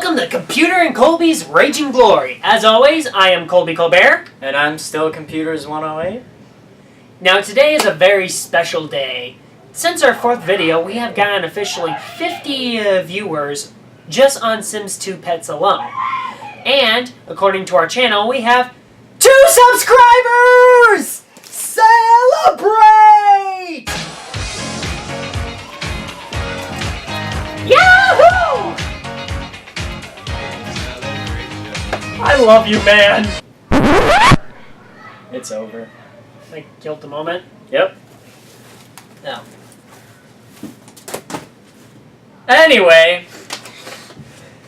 welcome to Computer and Colby's Raging Glory. As always, I am Colby Colbert. And I'm still Computers 108. Now today is a very special day. Since our fourth video, we have gotten officially 50 viewers just on Sims 2 Pets alone. And, according to our channel, we have 2 subscribers! Celebrate! Yahoo! I love you, man! It's over. I killed the moment. Yep. No. Anyway.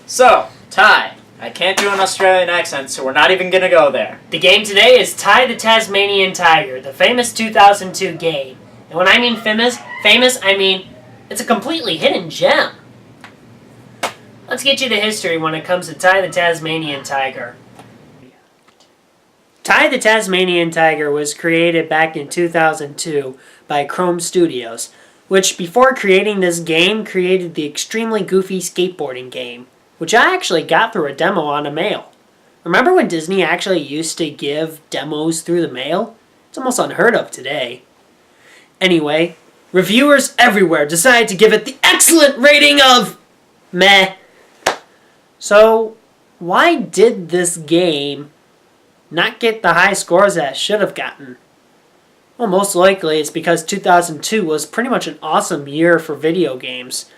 So, Ty. I can't do an Australian accent, so we're not even gonna go there. The game today is Ty the Tasmanian Tiger, the famous 2002 game. And when I mean famous, I mean it's a completely hidden gem. Let's get you the history when it comes to Ty the Tasmanian Tiger. Ty the Tasmanian Tiger was created back in 2002 by Chrome Studios, which before creating this game created the extremely goofy skateboarding game, which I actually got through a demo on a mail. Remember when Disney actually used to give demos through the mail? It's almost unheard of today. Anyway, reviewers everywhere decided to give it the excellent rating of meh. So, why did this game not get the high scores that it should have gotten? Well, most likely it's because 2002 was pretty much an awesome year for video games.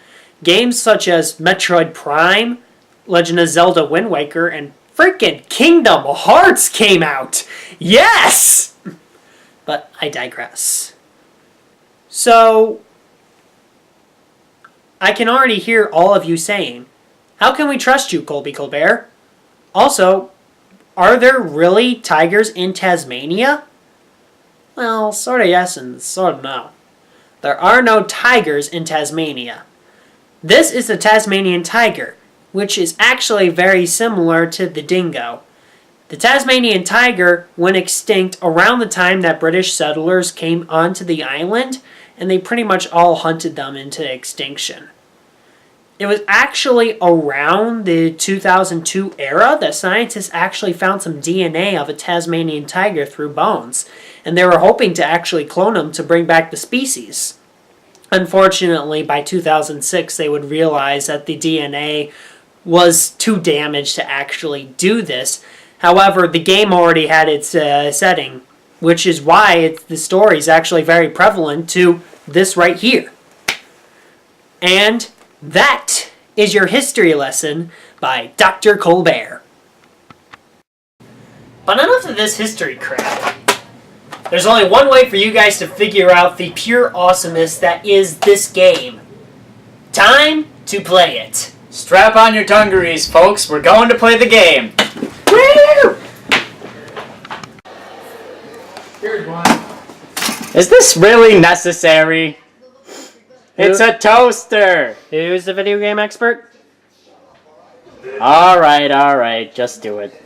Games such as Metroid Prime, Legend of Zelda Wind Waker, and freaking Kingdom Hearts came out! Yes! But I digress. So, I can already hear all of you saying, how can we trust you, Colby Colbert? Also, are there really tigers in Tasmania? Well, sort of yes and sort of no. There are no tigers in Tasmania. This is the Tasmanian tiger, which is actually very similar to the dingo. The Tasmanian tiger went extinct around the time that British settlers came onto the island, and they pretty much all hunted them into extinction. It was actually around the 2002 era that scientists actually found some DNA of a Tasmanian tiger through bones, and they were hoping to actually clone them to bring back the species. Unfortunately, by 2006, they would realize that the DNA was too damaged to actually do this. However, the game already had its setting, which is why the story is actually very prevalent to this right here. And that is your history lesson by Dr. Colbert. But enough of this history crap. There's only one way for you guys to figure out the pure awesomeness that is this game. Time to play it. Strap on your dungarees, folks. We're going to play the game. Woo! Here's one. Is this really necessary? It's a toaster! Who's the video game expert? Alright, just do it.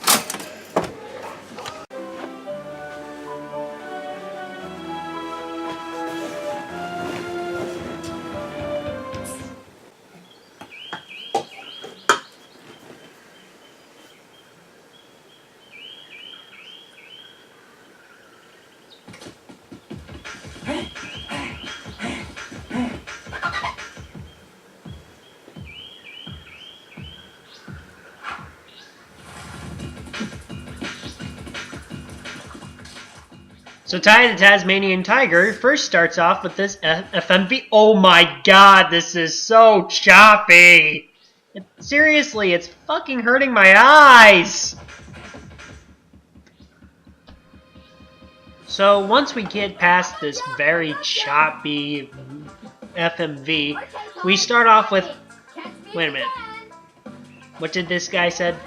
So Ty the Tasmanian Tiger first starts off with this FMV. Oh my god, this is so choppy! Seriously, it's fucking hurting my eyes! So once we get past this very choppy FMV, we start off with... Wait a minute. What did this guy said?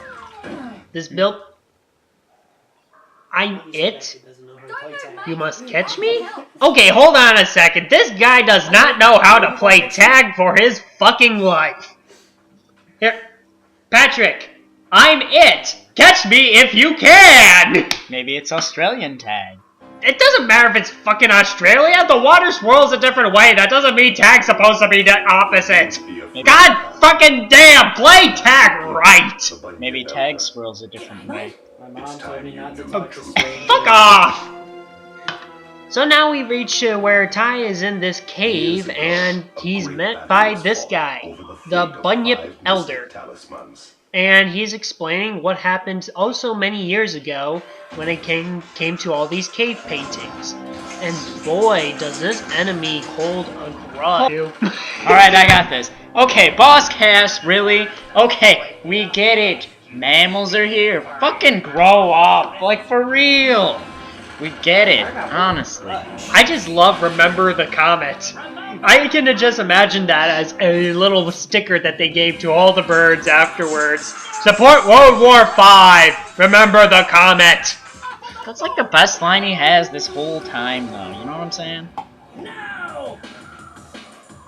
This build... I'm it? You must catch me? Okay, hold on a second. This guy does not know how to play tag for his fucking life. Here, Patrick, I'm it. Catch me if you can. Maybe it's Australian tag. It doesn't matter if it's fucking Australia. The water swirls a different way. That doesn't mean tag's supposed to be the opposite. God fucking damn! Play tag right! Maybe tag squirrel's a different way. My mom told me not to talk to strangers. Fuck off! So now we reach where Ty is in this cave, and he's met by this guy, the Bunyip Elder. And he's explaining what happened also many years ago when it came to all these cave paintings. And boy, does this enemy hold a grudge. Alright, I got this. Okay, Boss Cass, really? Okay, we get it. Mammals are here. Fucking grow up. Like, for real. We get it, honestly. I just love Remember the Comet. I can just imagine that as a little sticker that they gave to all the birds afterwards. Support World War V! Remember the Comet! That's like the best line he has this whole time, though. You know what I'm saying?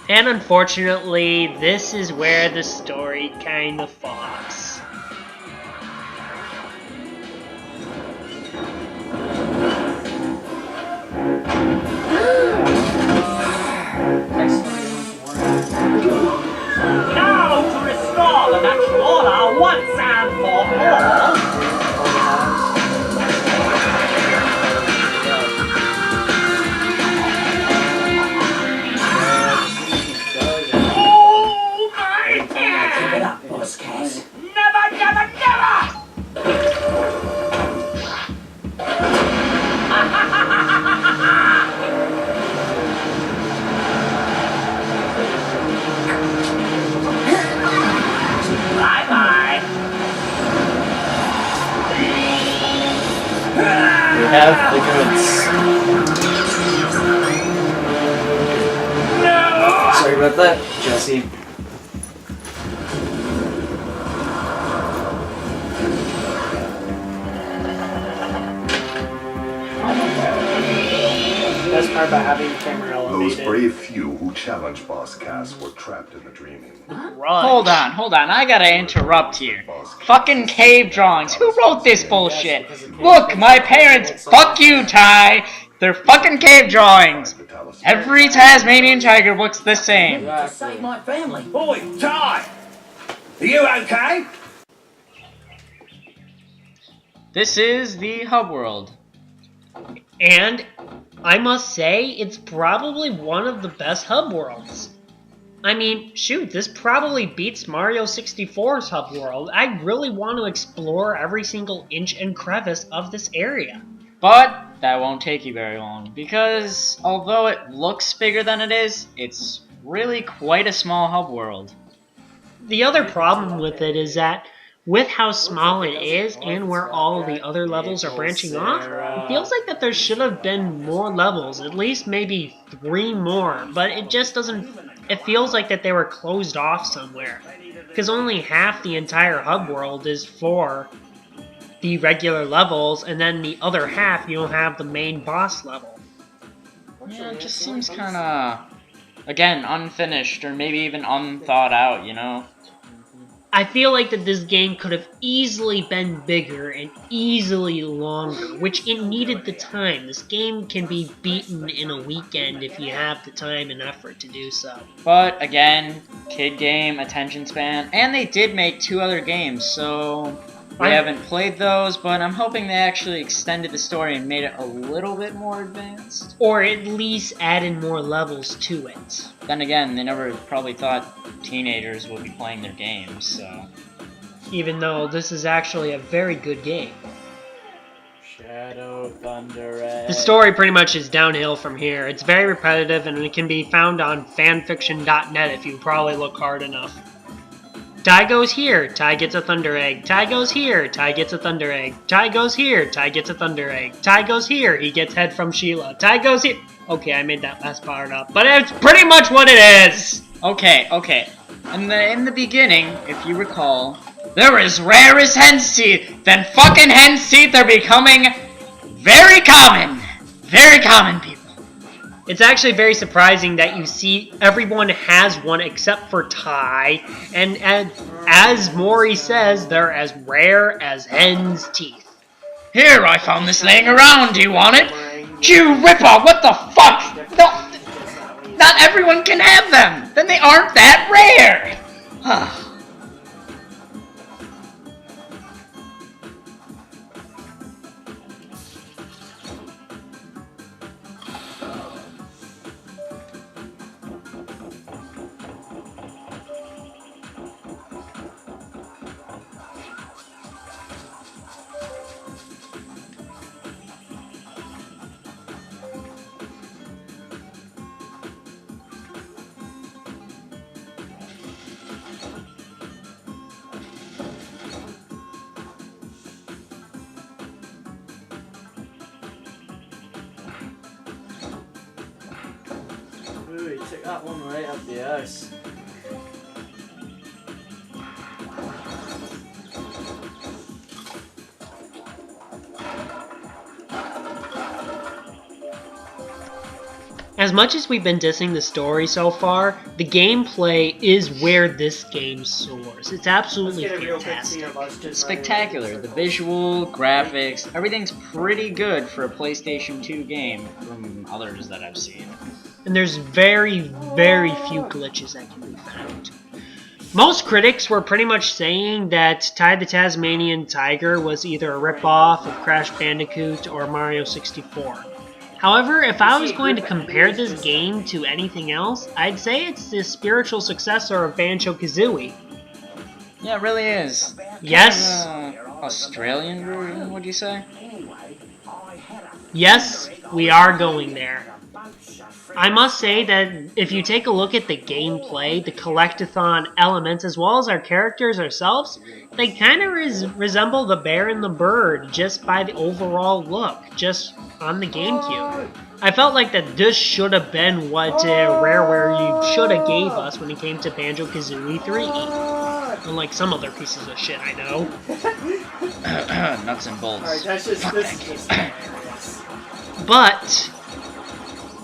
And unfortunately, this is where the story kind of falls. Now to restore the natural order once and for all. Oh my God! Keep it up, Boss Cass. Never, never, never! Bye-bye. We have the goods. Sorry about that, Jesse. Best part about having the camera Those elevated. brave few who challenged Boss Cass were trapped in the dreaming. Hold on. I gotta interrupt here. Fucking cave drawings. Who wrote this bullshit? Look, my parents. Fuck you, Ty. They're fucking cave drawings. Every Tasmanian tiger looks the same. To save my family. Oi, Ty! Are you okay? This is the hub world. And I must say, it's probably one of the best hub worlds. I mean, shoot, this probably beats Mario 64's hub world. I really want to explore every single inch and crevice of this area. But that won't take you very long, because although it looks bigger than it is, it's really quite a small hub world. The other problem with it is that with how small it is and where all the other levels are branching off, it feels like that there should have been more levels, at least maybe 3 more, but it just doesn't, it feels like that they were closed off somewhere, because only half the entire hub world is for the regular levels, and then the other half you'll have the main boss level. Yeah, it just seems kinda, again, unfinished, or maybe even unthought out, you know? I feel like that this game could have easily been bigger and easily longer, which it needed the time. This game can be beaten in a weekend if you have the time and effort to do so. But again, kid game, attention span, and they did make 2 other games, so we haven't played those, but I'm hoping they actually extended the story and made it a little bit more advanced. Or at least added more levels to it. Then again, they never probably thought teenagers would be playing their games, so... Even though this is actually a very good game. Shadow Thunder. The story pretty much is downhill from here. It's very repetitive and it can be found on fanfiction.net if you probably look hard enough. Ty goes here, Ty gets a Thunder Egg. Ty goes here, Ty gets a Thunder Egg. Ty goes here, Ty gets a Thunder Egg. Ty goes here, he gets head from Sheila. Ty goes here. Okay, I made that last part up, but it's pretty much what it is. Okay. In the beginning, if you recall, there was rare as hen's teeth. Then fucking hen's teeth are becoming very common. Very common, people. It's actually very surprising that you see everyone has one except for Ty, and as Maury says, they're as rare as hen's teeth. Here, I found this laying around. Do you want it? You ripper, what the fuck? No, not every everyone can have them. Then they aren't that rare. Ooh, you took that one right up the ice. As much as we've been dissing the story so far, the gameplay is where this game soars. It's absolutely fantastic. Spectacular. The visual, graphics, everything's pretty good for a PlayStation 2 game from others that I've seen. And there's very, very few glitches that can be found. Most critics were pretty much saying that Ty the Tasmanian Tiger was either a ripoff of Crash Bandicoot or Mario 64. However, if I was going to compare this game to anything else, I'd say it's the spiritual successor of Banjo-Kazooie. Yeah, it really is. Yes. Australian version, would you say? Yes, we are going there. I must say that if you take a look at the gameplay, the collectathon elements, as well as our characters ourselves, they kind of resemble the bear and the bird just by the overall look, just on the GameCube. I felt like that this should have been what Rareware should have gave us when it came to Banjo-Kazooie 3. Unlike some other pieces of shit I know. Nuts and bolts. Alright, that's just But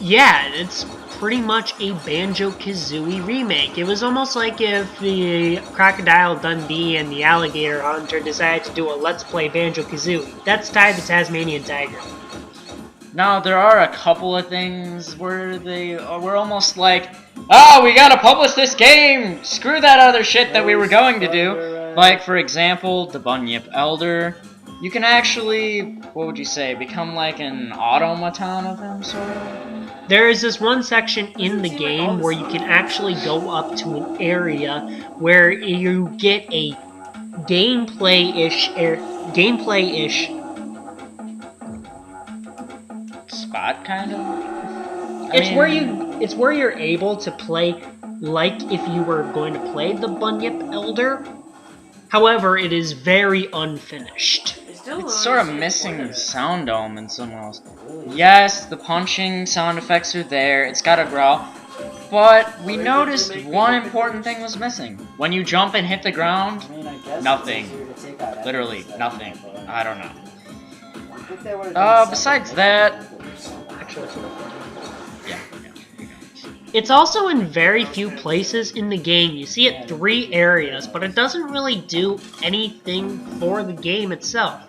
yeah, it's pretty much a Banjo-Kazooie remake. It was almost like if the Crocodile Dundee and the Alligator Hunter decided to do a Let's Play Banjo-Kazooie. That's Ty the Tasmanian Tiger. Now, there are a couple of things where they were almost like, oh, we gotta publish this game! Screw that other shit that we were going to do. Like, for example, the Bunyip Elder. You can actually, what would you say, become like an automaton of him, sort of? There is this one section in the game where you can actually go up to an area where you get a gameplay-ish spot, kind of? It's where you're able to play like if you were going to play the Bunyip Elder. However, it is very unfinished. It's sort of missing sound elements almost. Yes, the punching sound effects are there, it's got a growl, but we noticed one important thing was missing. When you jump and hit the ground, nothing. Literally nothing. I don't know. Besides that... Yeah. It's also in very few places in the game. You see it 3 areas, but it doesn't really do anything for the game itself.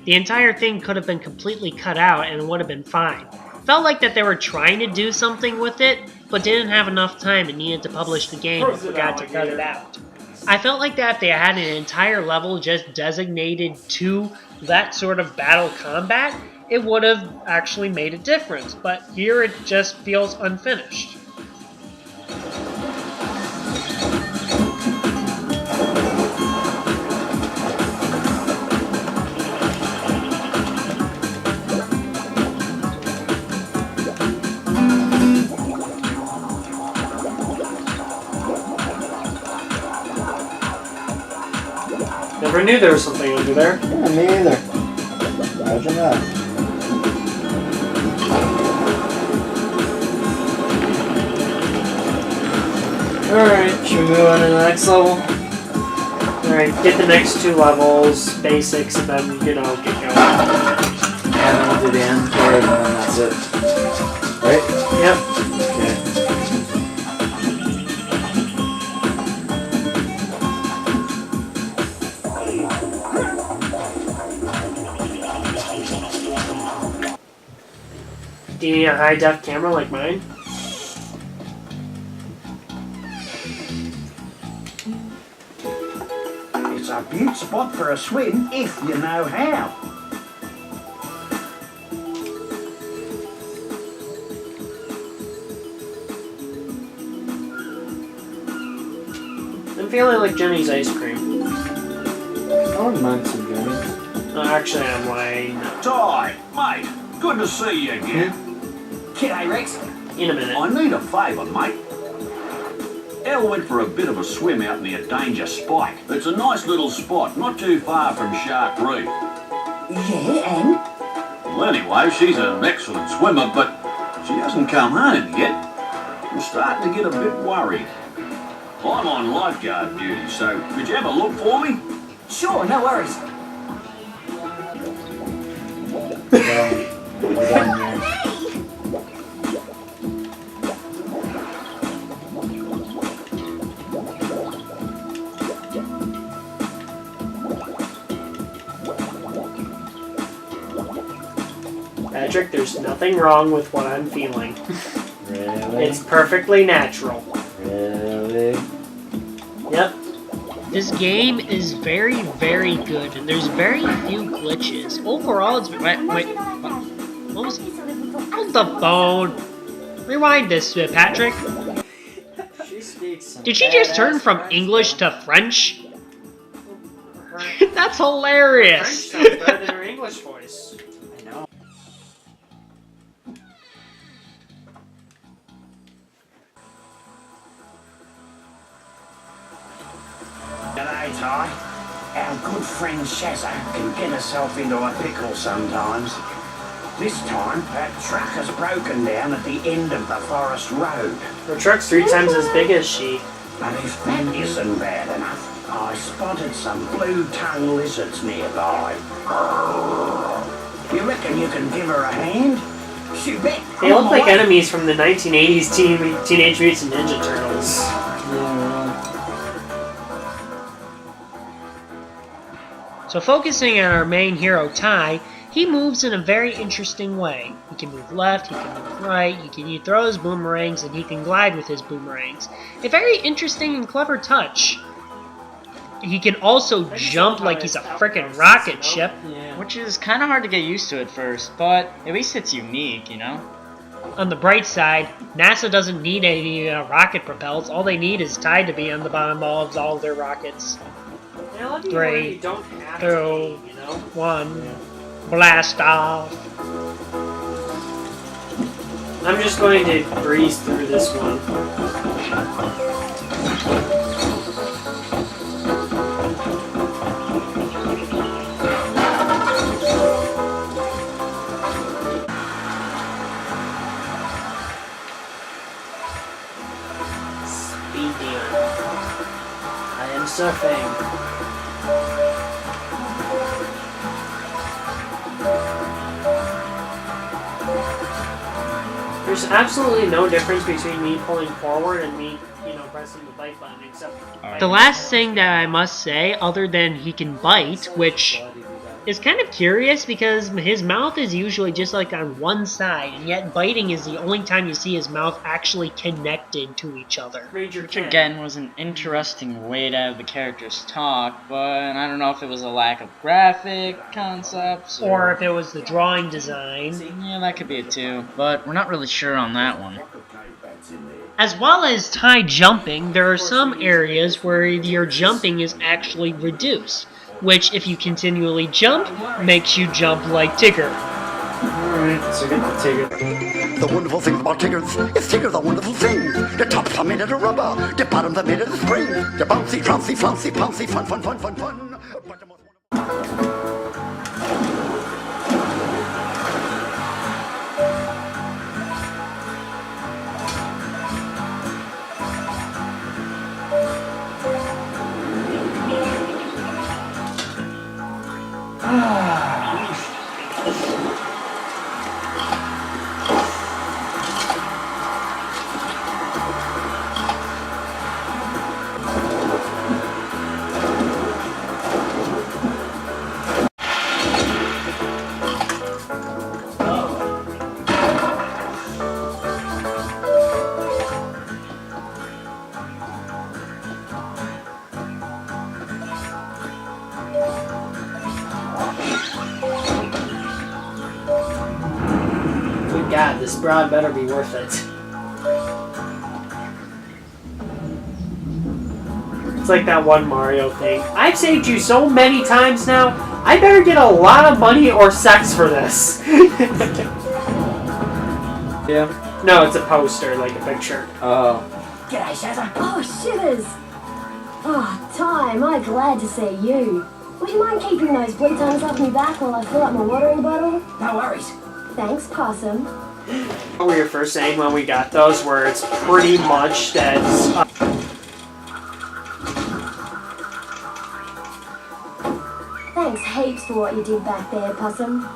The entire thing could have been completely cut out and it would have been fine. Felt like that they were trying to do something with it, but didn't have enough time and needed to publish the game and forgot to cut it out. I felt like that if they had an entire level just designated to that sort of battle combat, it would have actually made a difference, but here it just feels unfinished. Never knew there was something under there. Yeah, me either. Imagine that. Alright, should we move on to the next level? Alright, get the next 2 levels, basics, and then, get going. And then we'll do the end part, and then that's it. Right? Yep. Okay. Do you need a high-def camera like mine? a beaut spot for a swim if you know how. I'm feeling like Jenny's ice cream. I wouldn't mind some Jenny. No, actually, I'm way not. Ty, mate, good to see you again. G'day, Rex. In a minute. I need a favour, mate. Elle went for a bit of a swim out near Danger Spike. It's a nice little spot, not too far from Shark Reef. Yeah, and? Well, anyway, she's an excellent swimmer, but she hasn't come home yet. I'm starting to get a bit worried. I'm on lifeguard duty, so could you have a look for me? Sure, no worries. Patrick, there's nothing wrong with what I'm feeling. Really? It's perfectly natural. Really? Yep. This game is very, very good, and there's very few glitches. Overall, it's... Wait, what was... Hold the phone! Rewind this, Patrick. She speaks some Did she just turn badass from French. English to French? Her That's French hilarious! sounds better than her English voice. I know. G'day, Ty. Our good friend Shazza can get herself into a pickle sometimes. This time, that truck has broken down at the end of the forest road. Her truck's 3 times as big as she. But if that isn't bad enough, I spotted some blue-tongue lizards nearby. You reckon you can give her a hand? She bet. They look like enemies from the 1980s Teenage Mutant Ninja Turtles. Yeah, So focusing on our main hero, Ty, he moves in a very interesting way. He can move left, he can move right, he throws boomerangs, and he can glide with his boomerangs. A very interesting and clever touch. He can also jump like he's a frickin' rocket ship. yeah. Which is kind of hard to get used to at first, but at least it's unique, you know? On the bright side, NASA doesn't need any rocket propels. All they need is Ty to be on the bottom of all their rockets. I love you 3, where you don't have to 2, be, you know? 1, blast off. I'm just going to breeze through this one. Speed demon. I am surfing. There's absolutely no difference between me pulling forward and me, pressing the bite button, except... The last thing that I must say, other than he can bite, which is kind of curious because his mouth is usually just like on one side, and yet biting is the only time you see his mouth actually connected to each other. Major Which Ken. again was an interesting way to have the characters talk, but I don't know if it was a lack of graphic concepts Or if it was the drawing design. Yeah, that could be it too, but we're not really sure on that one. As well as Ty jumping, there are some areas where your jumping is actually reduced, which, if you continually jump, makes you jump like Tigger. Alright, so get the Tigger. The wonderful thing about Tigger is Tigger the wonderful thing. The tops are made out of rubber, the bottoms are made out of spring. The bouncy, trouncy, flouncy, pouncy, fun, fun, fun, fun, fun. But the most This broad better be worth it. It's like that one Mario thing. I've saved you so many times now, I better get a lot of money or sex for this. Yeah. No, it's a poster, like a picture. Oh. G'day, Shazza. Oh, shivers! Oh, Ty, am I glad to see you. Would you mind keeping those blue tongues off me back while I fill up my watering bottle? No worries. Thanks, Possum. What we were first saying when we got those, where it's pretty much that. Thanks heaps for what you did back there, Possum.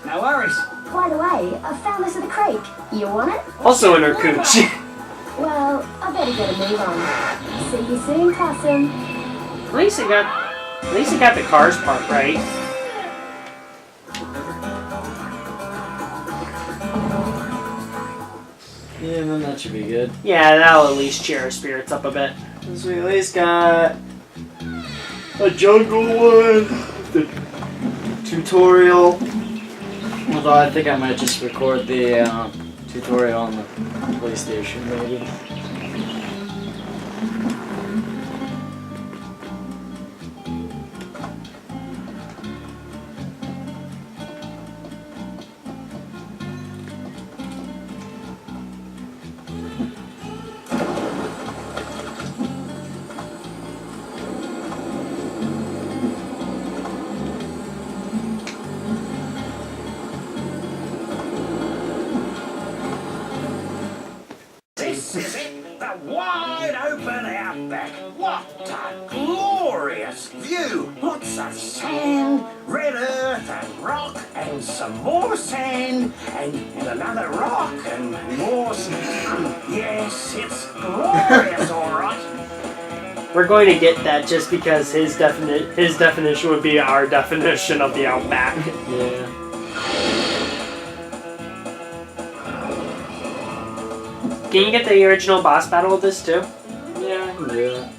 No worries. By the way, I found this at the creek. You want it? Also in her cooch. Well, I better get a move on. See you soon, Possum. At least it got the cars part right. Yeah, then that should be good. Yeah, that'll at least cheer our spirits up a bit. Since we at least got a jungle one, the tutorial. Although I think I might just record the tutorial on the PlayStation, maybe. This is it, the wide open outback. What a glorious view! Lots of sand, red earth and rock, and some more sand, and another rock, and more sand. Yes, it's glorious, all right. We're going to get that just because his definition would be our definition of the outback. Yeah. Can you get the original boss battle with this too? Yeah, I can do that.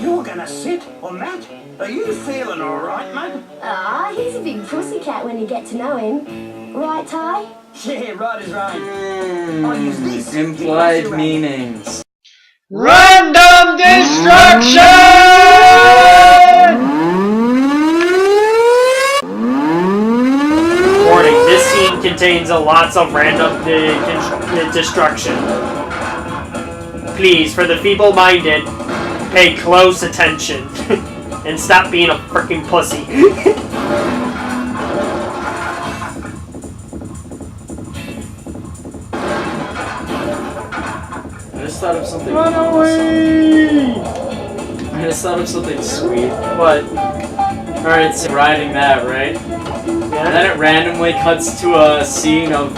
You're gonna sit on that? Are you feeling all right, mate? Ah, he's a big pussycat when you get to know him. Right, Ty? Yeah, right is right. I'll use this. Implied meanings. Random destruction! Warning, this scene contains lots of random destruction. Please, for the feeble-minded, pay close attention. And stop being a freaking pussy. I just thought of something. Run away! I just thought of something sweet. What? Alright, so riding that, right? And then it randomly cuts to a scene of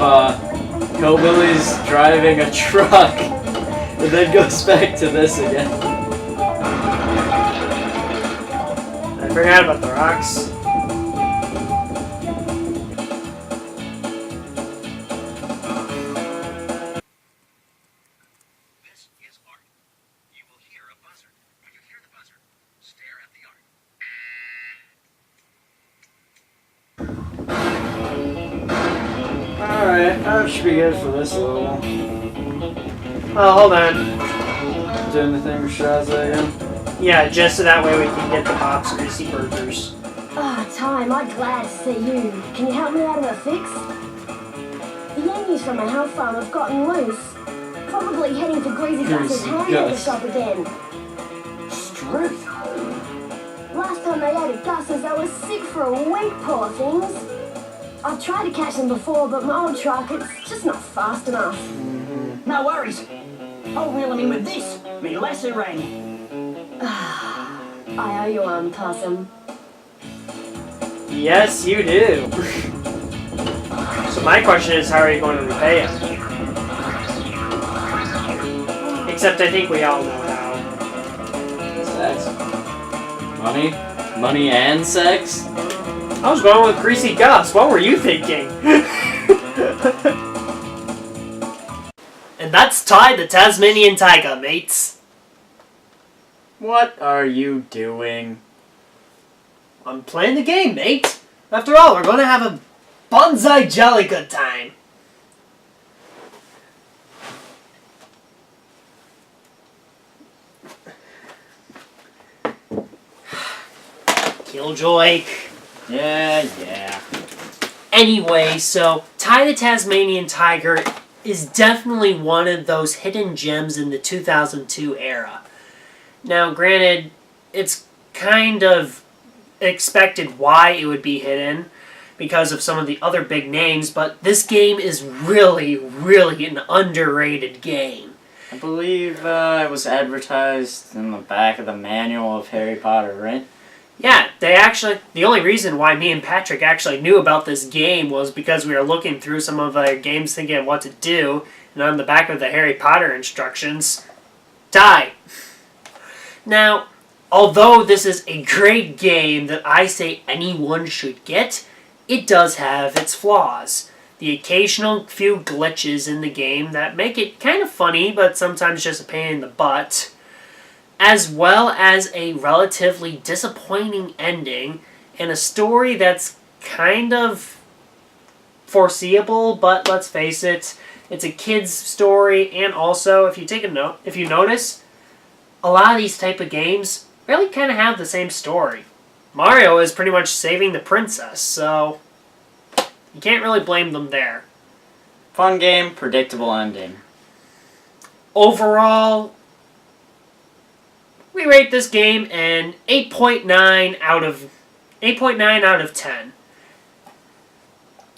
hillbillies driving a truck. And then goes back to this again. I forgot about the rocks. This is art. You will hear a buzzer. When you hear the buzzer, stare at the art. Alright, that should be good for this level. Oh, hold on. Doing the thing with Shazza again. Yeah, just so that way we can get the Bob's Greasy Burgers. Oh, Ty, am I glad to see you. Can you help me out of a fix? The onions from my house farm have gotten loose. Probably heading for Greasy Gus's hamburger shop again. Struth. Last time they ate at Gus's, I was sick for a week, poor things. I've tried to catch them before, but my old truck, it's just not fast enough. No worries. I'll reel him in with this, me lasso ring. I owe you one, Possum. Yes, you do. So my question is, how are you going to repay him? Except I think we all know how. Sex. Money? Money and sex? I was going with Greasy Gus. What were you thinking? And that's Ty the Tasmanian Tiger, mates. What are you doing? I'm playing the game, mate. After all, we're going to have a bonsai jolly good time. Killjoy. Yeah. Anyway, so Ty the Tasmanian Tiger is definitely one of those hidden gems in the 2002 era. Now, granted, it's kind of expected why it would be hidden because of some of the other big names, but this game is really, really an underrated game. I believe it was advertised in the back of the manual of Harry Potter, right? Yeah, the only reason why me and Patrick actually knew about this game was because we were looking through some of our games thinking of what to do, and on the back of the Harry Potter instructions, die. Now, although this is a great game that I say anyone should get, it does have its flaws. The occasional few glitches in the game that make it kind of funny, but sometimes just a pain in the butt, as well as a relatively disappointing ending and a story that's kind of foreseeable, but let's face it, it's a kid's story, and also, if you notice, a lot of these type of games really kind of have the same story. Mario is pretty much saving the princess, so you can't really blame them there. Fun game, predictable ending. Overall, we rate this game an 8.9 out of 10.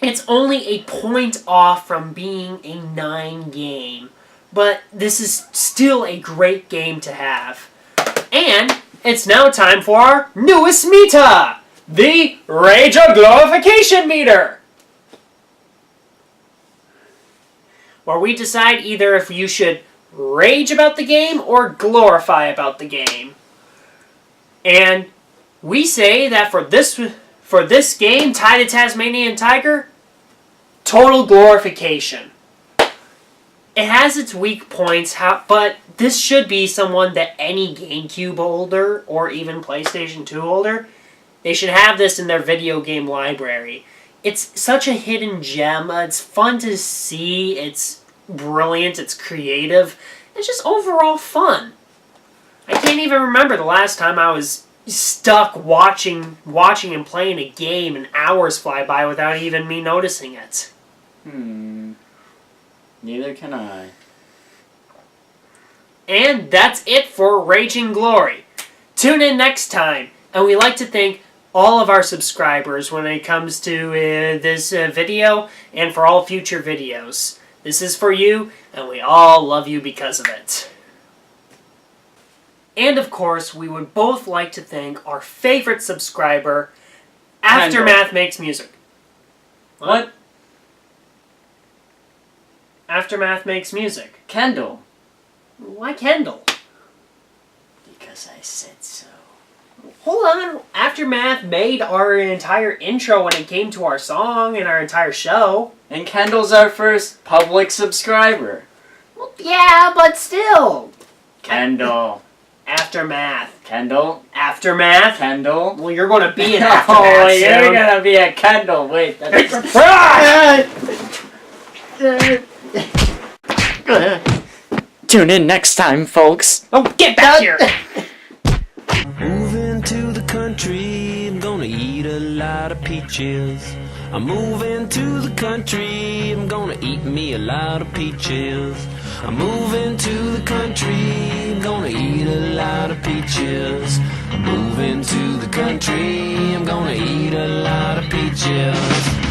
It's only a point off from being a 9 game, but this is still a great game to have. And it's now time for our newest meter, the Rage or Glorification meter, where we decide either if you should rage about the game or glorify about the game. And we say that for this game, Ty the Tasmanian Tiger, total glorification. It has its weak points, but this should be someone that any GameCube holder or even PlayStation 2 holder, they should have this in their video game library. It's such a hidden gem. It's fun to see. It's brilliant. It's creative. It's just overall fun. I can't even remember the last time I was stuck watching and playing a game and hours fly by without even me noticing it. Neither can I. And that's it for Raging Glory. Tune in next time. And we like to thank all of our subscribers when it comes to this video and for all future videos. This is for you, and we all love you because of it. And of course, we would both like to thank our favorite subscriber, Aftermath Makes Music. What? Aftermath Makes Music. Kendall. Why Kendall? Because I said so. Hold on. Aftermath made our entire intro when it came to our song and our entire show. And Kendall's our first public subscriber. Well, yeah, but still. Kendall. Aftermath. Kendall. Aftermath. Kendall. Well, you're going to be an Aftermath Oh, soon. you're going to be a Kendall. Wait, that's... Tune in next time, folks. Oh, get back here! Moving to the country, I'm gonna eat a lot of peaches. I'm moving to the country, I'm gonna eat me a lot of peaches. I'm moving to the country, I'm gonna eat a lot of peaches. I'm moving to the country, I'm gonna eat a lot of peaches.